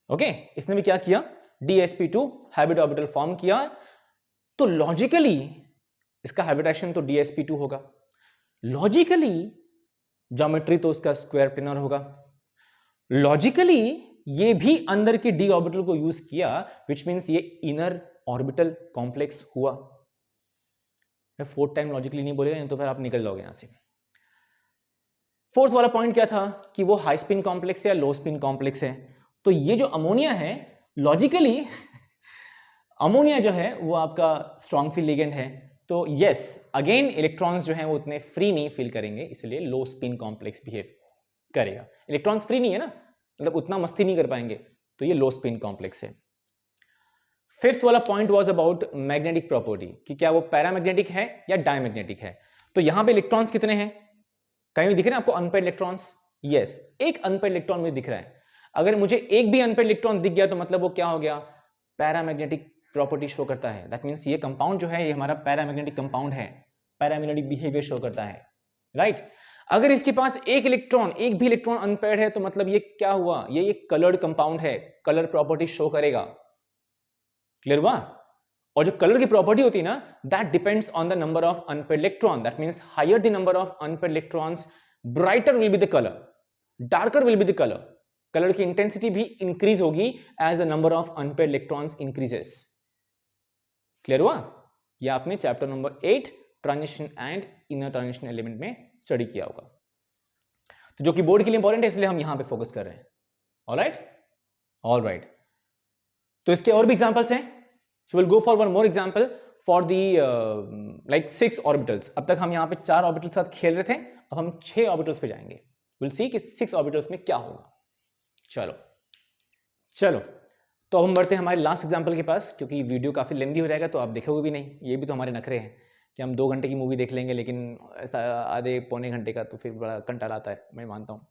ओके, इसने भी क्या किया, DsP2 हाइब्रिड ऑर्बिटल फॉर्म किया। तो लॉजिकली इसका हाइब्रिडाइजेशन तो DsP2 होगा, लॉजिकली ज्योमेट्री तो उसका स्क्वायर प्लेनर होगा, लॉजिकली ये भी अंदर के d ऑर्बिटल को यूज किया, विच मींस ये इनर ऑर्बिटल कॉम्प्लेक्स हुआ। मैं 4th टाइम लॉजिकली नहीं बोलेगा, नहीं तो फिर आप निकल जाओगे यहां से। 4th वाला पॉइंट क्या था कि वो हाई स्पिन कॉम्प्लेक्स है या लो स्पिन कॉम्प्लेक्स है। तो ये जो अमोनिया है, लॉजिकली अमोनिया जो है वो आपका स्ट्रॉन्ग फील्ड लिगेंड है। तो यस, अगेन इलेक्ट्रॉन्स जो हैं वो उतने फ्री नहीं फील करेंगे, इसलिए लो स्पिन कॉम्प्लेक्स बिहेव करेगा। इलेक्ट्रॉन्स फ्री नहीं है ना, मतलब उतना मस्ती नहीं कर पाएंगे, तो ये लो स्पिन कॉम्प्लेक्स है। 5th वाला point was about magnetic property, कि क्या वो पैरामैग्नेटिक है या डायमैग्नेटिक है। तो यहां पे इलेक्ट्रॉन्स कितने हैं, कहीं दिख रहे हैं आपको अनपेयर्ड इलेक्ट्रॉन्स? यस, एक अनपेयर्ड इलेक्ट्रॉन मुझे दिख रहा है। अगर मुझे एक भी अनपेयर्ड इलेक्ट्रॉन दिख गया तो मतलब वो क्या हो गया, पैरामैग्नेटिक प्रॉपर्टी शो करता है। दैट मींस ये कंपाउंड जो है ये हमारा पैरामैग्नेटिक कंपाउंड है, पैरामैग्नेटिक बिहेवियर शो करता है, राइट? अगर इसके पास एक भी इलेक्ट्रॉन अनपेयर्ड है तो मतलब ये क्या हुआ, ये एक कलर्ड कंपाउंड है, कलर प्रॉपर्टी शो करेगा। क्लियर हुआ? और जो कलर की प्रॉपर्टी होती है ना, that depends on the number of unpaired electron. That means higher the number of unpaired electrons, brighter will be the colour, darker will be the colour. Colour की इंटेंसिटी भी इंक्रीज होगी as the number of unpaired electrons increases. Clear हुआ? यह आपने chapter number 8 transition and inner transition element में स्टडी किया होगा, तो जो कि बोर्ड के लिए इंपॉर्टेंट है, इसलिए हम यहां पे फोकस कर रहे हैं। ऑलराइट। तो इसके और भी एग्जांपल्स हैं, so will go for one more example for the like 6 orbitals. अब तक हम यहां पे 4 ऑर्बिटल्स के साथ खेल रहे थे, अब हम 6 ऑर्बिटल्स पे जाएंगे। विल सी कि 6 ऑर्बिटल्स में क्या होगा। चलो तो अब हम बढ़ते हैं हमारे लास्ट एग्जांपल के पास, क्योंकि वीडियो काफी लेंदी हो जाएगा तो आप देखोगे भी नहीं। ये भी तो हमारे नखरे हैं कि हम 2 घंटे की मूवी देख लेंगे, लेकिन ऐसा आधे पौने घंटे का तो फिर बड़ा कंटाला आता है, मैं मानता हूँ।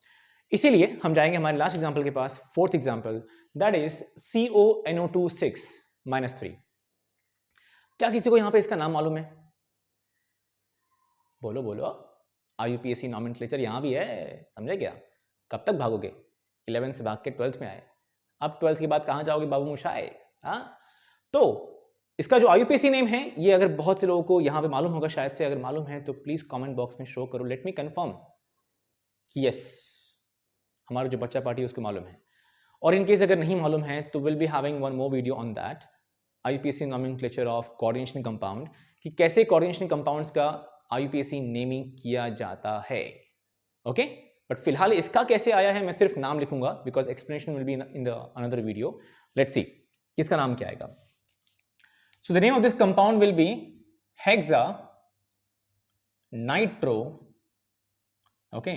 इसीलिए हम जाएंगे हमारे लास्ट एग्जांपल के पास, 4th example, that is CONO2 6-3। क्या किसी को यहां पे इसका नाम मालूम है? बोलो। IUPAC नॉमेनक्लेचर यहां भी है, समझे क्या? कब तक भागोगे? 11th से भाग के 12th में आए, अब 12th के बाद कहां जाओगे बाबू मुशाए? हाँ, तो इसका जो IUPAC नेम है, ये अगर बहुत से लोगों को यहां पे मालूम होगा, शायद से अगर मालूम है तो प्लीज कमेंट बॉक्स में शो करो, लेट मी कंफर्म कि यस हमारा जो बच्चा पार्टी है उसको मालूम है। और इन केस अगर नहीं मालूम है तो will be having one more video on that, IUPAC nomenclature of coordination compound, कि कैसे कोऑर्डिनेशन कंपाउंड्स का IUPAC नेमिंग किया जाता है। ओके, बट फिलहाल इसका कैसे आया है मैं सिर्फ नाम लिखूंगा, because explanation will be in the another video. Let's see किसका नाम क्या आएगा। So the name of this compound will be hexa nitro, okay,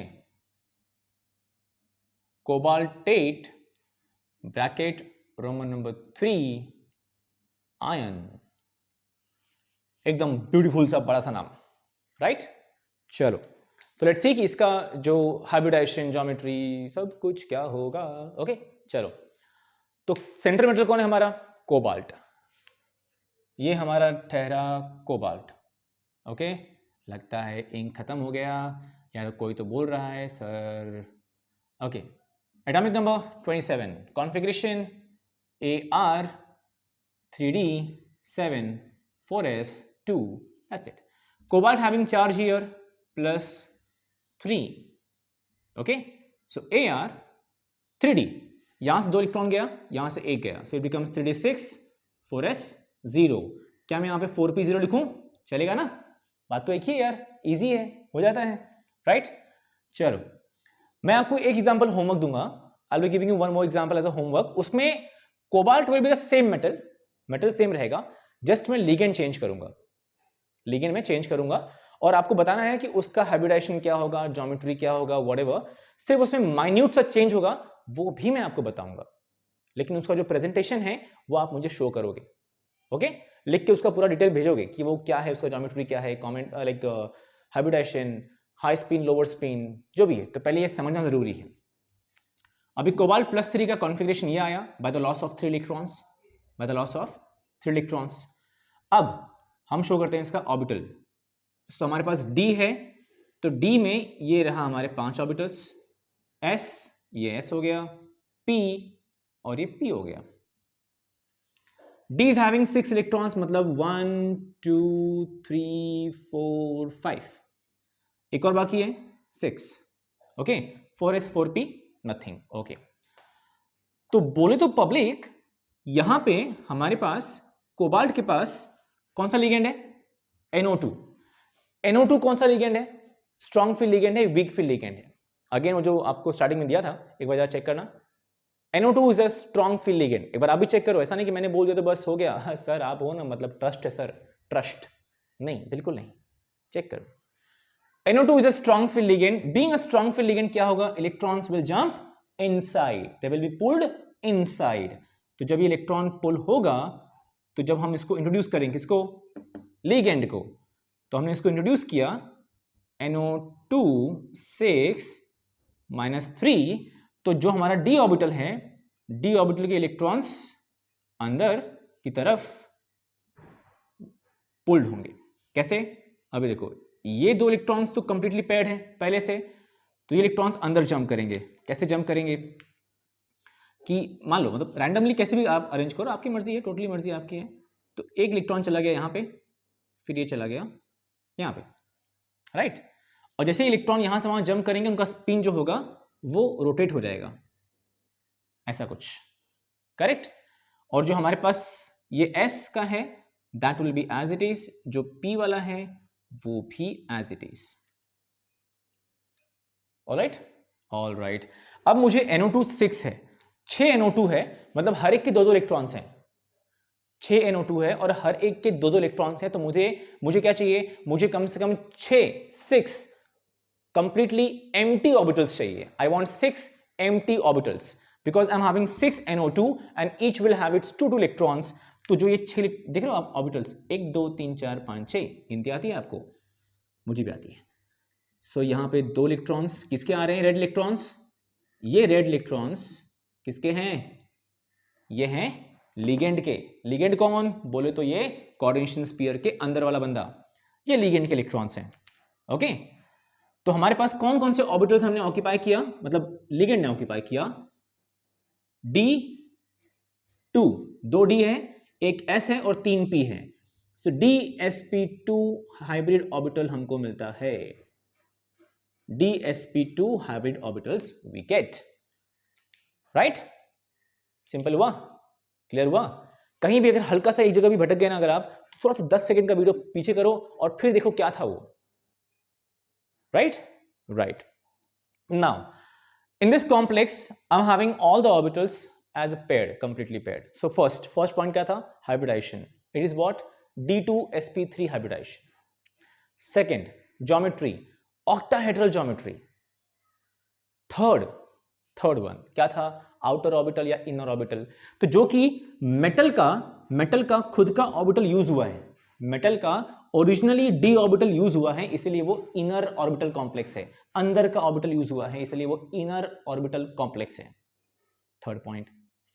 cobaltate bracket Roman number 3 ion. एकदम ब्यूटीफुल सा बड़ा सा नाम, राइट? चलो तो लेट्स सी कि इसका जो हाइब्रिडाइजेशन, ज्योमेट्री, सब कुछ क्या होगा। ओके चलो, तो सेंट्रल मेटल कौन है हमारा? कोबाल्ट। ये हमारा ठहरा कोबाल्ट। ओके, लगता है इंक खत्म हो गया, या तो कोई तो बोल रहा है sir. Okay, atomic number 27, configuration AR 3D7 4s2, that's it. Cobalt having charge here +3, okay, so AR 3D, यहां से 2 इलेक्ट्रॉन गया, यहां से 1 गया, so it becomes 3D6 4s0। क्या मैं यहां पे 4p0 लिखूं? चलेगा ना? बात तो एक ही है यार, इजी है, हो जाता है, राइट? चलो मैं आपको एक एग्जांपल होमवर्क दूंगा, I will giving you one more example as a homework. उसमें cobalt will be the same metal same रहेगा, जस्ट मैं लिगेंड चेंज करूंगा, लिगेंड में चेंज करूंगा, और आपको बताना है कि उसका हाइब्रिडाइजेशन क्या होगा, ज्योमेट्री क्या होगा, व्हाटएवर, सिर्फ उसमें माइन्यूट सा चेंज होगा, वो भी मैं आपको बताऊंगा, लेकिन उसका जो प्रेजेंटेशन है वो आप मुझे शो करोगे। ओके, लिख के उसका पूरा डिटेल भेजोगे कि वो क्या है, उसका ज्योमेट्री क्या है, comment like hybridization, high spin, lower spin, जो भी है, तो पहले ये समझना जरूरी है। अभी कोबाल्ट +3 का कॉन्फ़िगरेशन ये आया by the loss of 3 electrons, by the loss of 3 electrons. अब हम शो करते हैं इसका ऑर्बिटल। तो हमारे पास D है, तो D में ये रहा हमारे 5 ऑर्बिटल्स, S, ये S हो गया, P और ये P हो गया। D is having 6 इलेक्ट्रॉन्स, मतलब 1 2 3 4 5, एक और बाकी है 6, okay, 4s 4p nothing. Okay, तो बोले तो पब्लिक यहां पे हमारे पास कोबाल्ट के पास कौन सा लिगेंड है? NO2। NO2 कौन सा लिगेंड है? स्ट्रॉन्ग फील्ड लिगेंड है, वीक फील्ड लिगेंड है? अगेन वो जो आपको स्टार्टिंग में दिया था, एक बार चेक करना, NO2 is a strong field ligand. एक बार आप भी चेक करो, ऐसा नहीं कि मैंने बोल दिया तो बस हो गया। सर आप हो ना, मतलब ट्रस्ट है सर, ट्रस्ट नहीं, बिल्कुल नहीं, चेक करो। NO2 is a strong field ligand. Being a strong field ligand क्या होगा? Electrons will jump inside. They will be pulled inside. तो जब ये इलेक्ट्रॉन पुल होगा, तो जब हम इसको इंट्रोड्यूस करेंगे, किसको? लिगेंड को, तो हमने इसको इंट्रोड्यूस किया NO2 6 -3, तो जो हमारा D ऑर्बिटल है, D ऑर्बिटल के इलेक्ट्रॉन्स अंदर की तरफ पुल्ड होंगे। कैसे? अभी देखो, ये दो इलेक्ट्रॉन्स तो कंप्लीटली पेयर्ड हैं पहले से, तो ये इलेक्ट्रॉन्स अंदर जंप करेंगे। कैसे जंप करेंगे कि मान लो मतलब रैंडमली कैसे भी आप अरेंज करो, आपकी मर्जी है, टोटली मर्जी आपकी है। तो एक इलेक्ट्रॉन चला गया यहाँ पे, फिर ये चला गया यहाँ पे, राइट। और जैसे इलेक्ट्रॉन यहां से वहां जंप करेंगे उनका स्पिन जो होगा वो रोटेट हो जाएगा, ऐसा कुछ, करेक्ट। और जो हमारे पास ये S का है that will be as it is, जो P वाला है वो भी as it is. Alright, alright. अब मुझे NO2 6 है, 6 NO2 है, मतलब हर एक के दो इलेक्ट्रॉन्स हैं, 6 NO2 है और हर एक के दो इलेक्ट्रॉन्स हैं। तो मुझे क्या चाहिए, मुझे कम से कम 6 completely empty orbitals चाहिए। I want 6 empty orbitals because I'm having 6 NO2 and each will have its 2 electrons। तो जो ये 6 देख रहे हो आप ऑर्बिटल्स, 1 2 3 4 5 6, गिनती आती है आपको, मुझे भी आती है। सो यहाँ पे 2 इलेक्ट्रॉन्स किसके आ रहे हैं, रेड इलेक्ट्रॉन्स। ये रेड इलेक्ट्रॉन्स किसके हैं, ये हैं लिगेंड के। लिगेंड कौन बोले तो ये कोऑर्डिनेशन स्फीयर के अंदर वाला बंदा, ये लिगेंड के इलेक्ट्रॉन्स हैं। ओके, तो हमारे पास कौन कौन से ऑर्बिटल्स हमने ऑक्यूपाई किया, मतलब लिगेंड ने ऑक्यूपाई किया, D2, 2 D है, एक S है और 3 P है। सो DsP2 हाइब्रिड ऑर्बिटल हमको मिलता है, DsP2 hybrid orbitals we get, right. Simple हुआ, क्लियर हुआ। कहीं भी अगर हल्का सा एक जगह भी भटक गए ना अगर आप, तो थोड़ा सा 10 सेकंड का वीडियो पीछे करो और फिर देखो क्या था वो, right, right। Now in this complex I'm having all the orbitals as a paired, completely paired। So first point क्या था, hybridization, it is what, D2sp3 hybridization। second geometry, octahedral geometry। third one क्या था, outer orbital या inner orbital। तो जो कि मेटल का खुद का ऑर्बिटल यूज हुआ है, मेटल का ओरिजिनली d ऑर्बिटल यूज हुआ है इसलिए वो इनर ऑर्बिटल कॉम्प्लेक्स है, अंदर का ऑर्बिटल यूज हुआ है इसलिए वो इनर ऑर्बिटल कॉम्प्लेक्स है। Third point.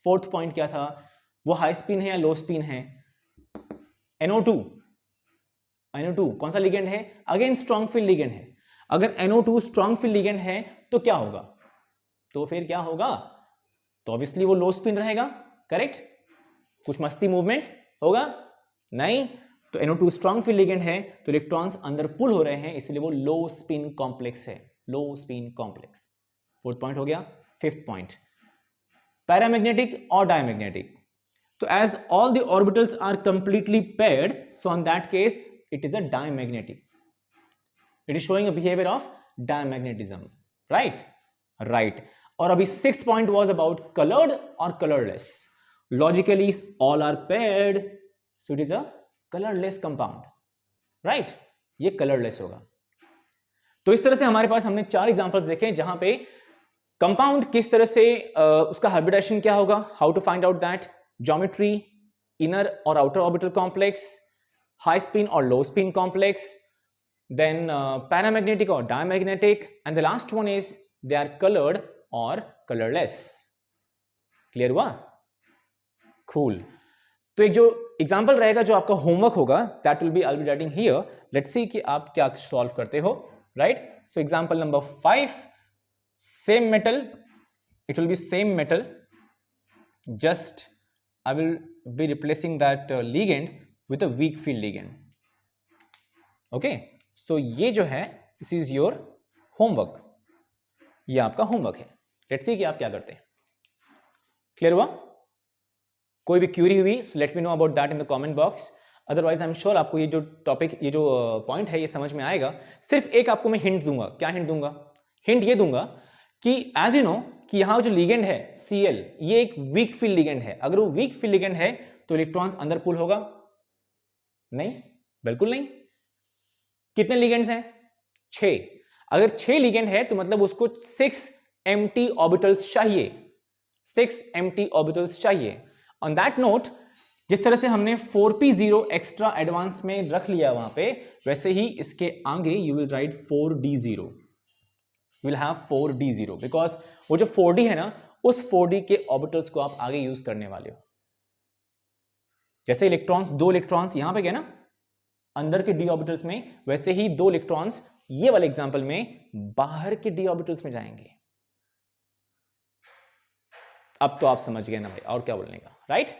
फोर्थ पॉइंट क्या था, वो हाई स्पिन है या लो स्पिन है। NO2 कौन सा लिगेंड है, अगेन स्ट्रॉन्ग फील्ड लिगेंड है। अगर NO2 स्ट्रॉन्ग फील्ड लिगेंड है तो क्या होगा, तो फिर क्या होगा, तो ऑब्वियसली वो लो स्पिन रहेगा, करेक्ट। कुछ मस्ती मूवमेंट होगा नहीं, तो NO2 स्ट्रॉन्ग फील्ड लिगेंड है तो इलेक्ट्रॉन्स अंदर पुल हो रहे हैं इसलिए वो लो स्पिन कॉम्प्लेक्स है, low spin complex. Fourth point हो गया। फिफ्थ पॉइंट, पैरामैग्नेटिक और डायमैग्नेटिक। तो as all the orbitals are completely paired, so on that case it is a diamagnetic, it is showing a behaviour of diamagnetism, right, right. और अभी sixth point was about coloured और colourless. Logically all are paired, so it is a colourless compound, right, ये कलरलेस होगा। तो इस तरह से हमारे पास हमने 4 एग्जांपल्स देखे जहां पे कंपाउंड किस तरह से उसका हाइब्रिडाइजेशन क्या होगा, how to find out that, geometry, inner और outer orbital complex, high spin और low spin complex, then paramagnetic और diamagnetic, and the last one is they are coloured और कलरलेस। क्लियर हुआ, कूल। तो एक जो एग्जाम्पल रहेगा जो आपका होमवर्क होगा that will be I will be writing here, let's see कि आप क्या सॉल्व करते हो, right. So example number 5, same metal, it will be same metal, just I will be replacing that ligand with a weak field ligand. Okay, so ये जो है दिस इज योर होमवर्क, ये आपका होमवर्क है। लेट्स सी कि आप क्या करते हैं। क्लियर हुआ, कोई भी क्यूरी हुई so let me know about that in the comment box. Otherwise I am sure आपको ये जो टॉपिक, ये जो पॉइंट है ये समझ में आएगा। सिर्फ एक आपको मैं हिंट दूंगा, क्या हिंट दूंगा, हिंट ये दूंगा कि एज यू नो कि यहाँ जो लिगेंड है Cl, ये एक वीक फील्ड लिगेंड है। अगर वो वीक फील्ड लिगेंड है तो इलेक्ट्रॉन्स अंदर पुल होगा नहीं, बिल्कुल नहीं। कितने लिगेंड्स हैं, 6। अगर 6 लिगेंड है तो मतलब उसको 6 एम्प्टी ऑर्बिटल्स चाहिए, 6 एम्प्टी ऑर्बिटल्स चाहिए। ऑन दैट नोट, जिस तरह से हमने 4p0 एक्स्ट्रा एडवांस में रख लिया वहां पे, वैसे ही इसके आगे you will write 4d0, you will have 4d0 because वो जो 4d है ना, उस 4d के ऑर्बिटल्स को आप आगे यूज करने वाले हो। जैसे इलेक्ट्रॉन्स, 2 इलेक्ट्रॉन्स यहां पे गए ना, अंदर के d ऑर्बिटल्स में, वैसे ही 2 इलेक्ट्रॉन्स ये वाले एग्जांपल में बाहर के d ऑर्बिटल्स में जाएंगे। अब तो आप समझ गए ना भाई, और क्या बोलने का, राइट?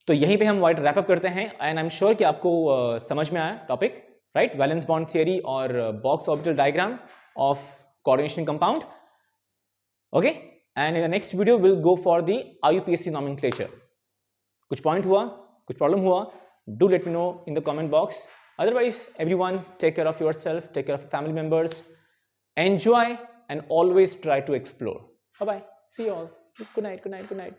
तो यहीं पे हम रैप अप करते हैं एंड आई एम श्योर कि आपको समझ में आया topic, right? Valence bond theory और box orbital diagram of coordination compound. Okay, and in the next video will go for the IUPAC nomenclature. कुछ पॉइंट हुआ, कुछ प्रॉब्लम हुआ, do let me know in the comment box. Otherwise, everyone, take care of yourself, take care of family members, enjoy and always try to explore. Bye bye. See you all. Good night, good night, good night.